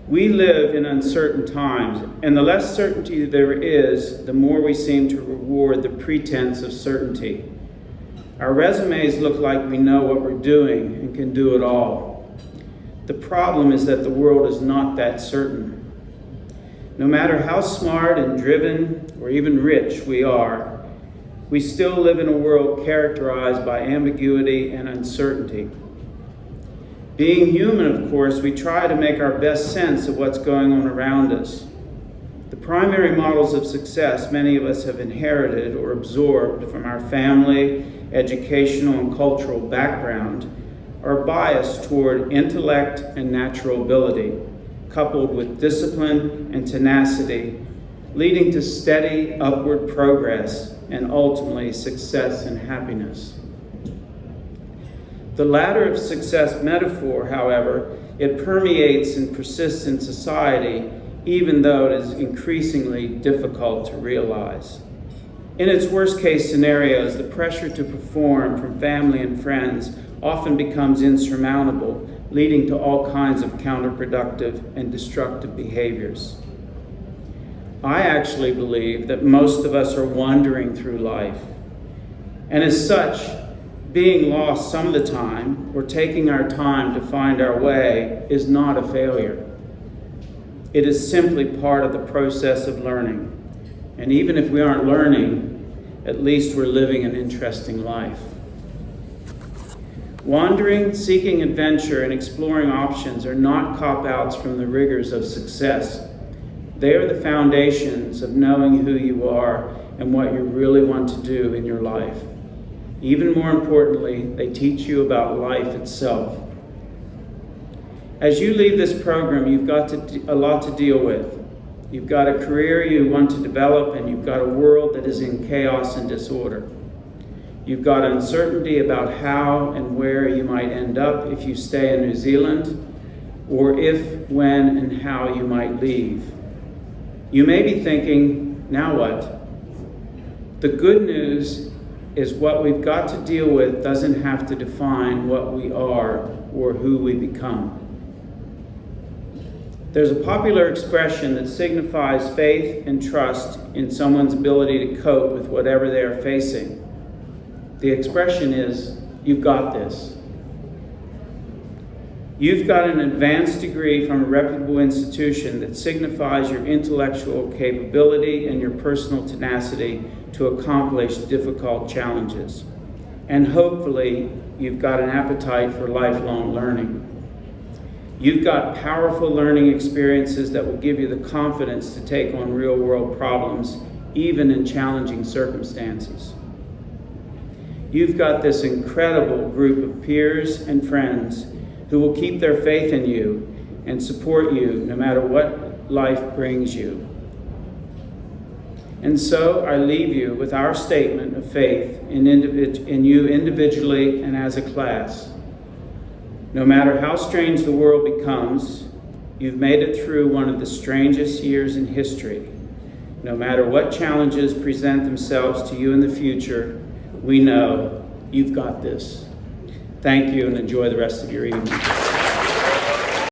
We live in uncertain times, and the less certainty there is, the more we seem to reward the pretense of certainty. Our resumes look like we know what we're doing and can do it all. The problem is that the world is not that certain. No matter how smart and driven or even rich we are, we still live in a world characterized by ambiguity and uncertainty. Being human, of course, we try to make our best sense of what's going on around us. The primary models of success many of us have inherited or absorbed from our family, educational, and cultural background are biased toward intellect and natural ability, coupled with discipline and tenacity, leading to steady upward progress and ultimately success and happiness. The ladder of success metaphor, however, it permeates and persists in society, even though it is increasingly difficult to realize. In its worst case scenarios, the pressure to perform from family and friends often becomes insurmountable, leading to all kinds of counterproductive and destructive behaviors. I actually believe that most of us are wandering through life, and as such, being lost some of the time or taking our time to find our way is not a failure. It is simply part of the process of learning. And even if we aren't learning, at least we're living an interesting life. Wandering, seeking adventure, and exploring options are not cop-outs from the rigors of success. They are the foundations of knowing who you are and what you really want to do in your life. Even more importantly, they teach you about life itself. As you leave this program, you've got a lot to deal with. You've got a career you want to develop, and you've got a world that is in chaos and disorder. You've got uncertainty about how and where you might end up if you stay in New Zealand, or if, when, and how you might leave. You may be thinking, now what? The good news is what we've got to deal with doesn't have to define what we are or who we become. There's a popular expression that signifies faith and trust in someone's ability to cope with whatever they are facing. The expression is, you've got this. You've got an advanced degree from a reputable institution that signifies your intellectual capability and your personal tenacity to accomplish difficult challenges. And hopefully, you've got an appetite for lifelong learning. You've got powerful learning experiences that will give you the confidence to take on real-world problems, even in challenging circumstances. You've got this incredible group of peers and friends who will keep their faith in you and support you no matter what life brings you. And so I leave you with our statement of faith in you individually and as a class. No matter how strange the world becomes, you've made it through one of the strangest years in history. No matter what challenges present themselves to you in the future, we know you've got this. Thank you, and enjoy the rest of your evening.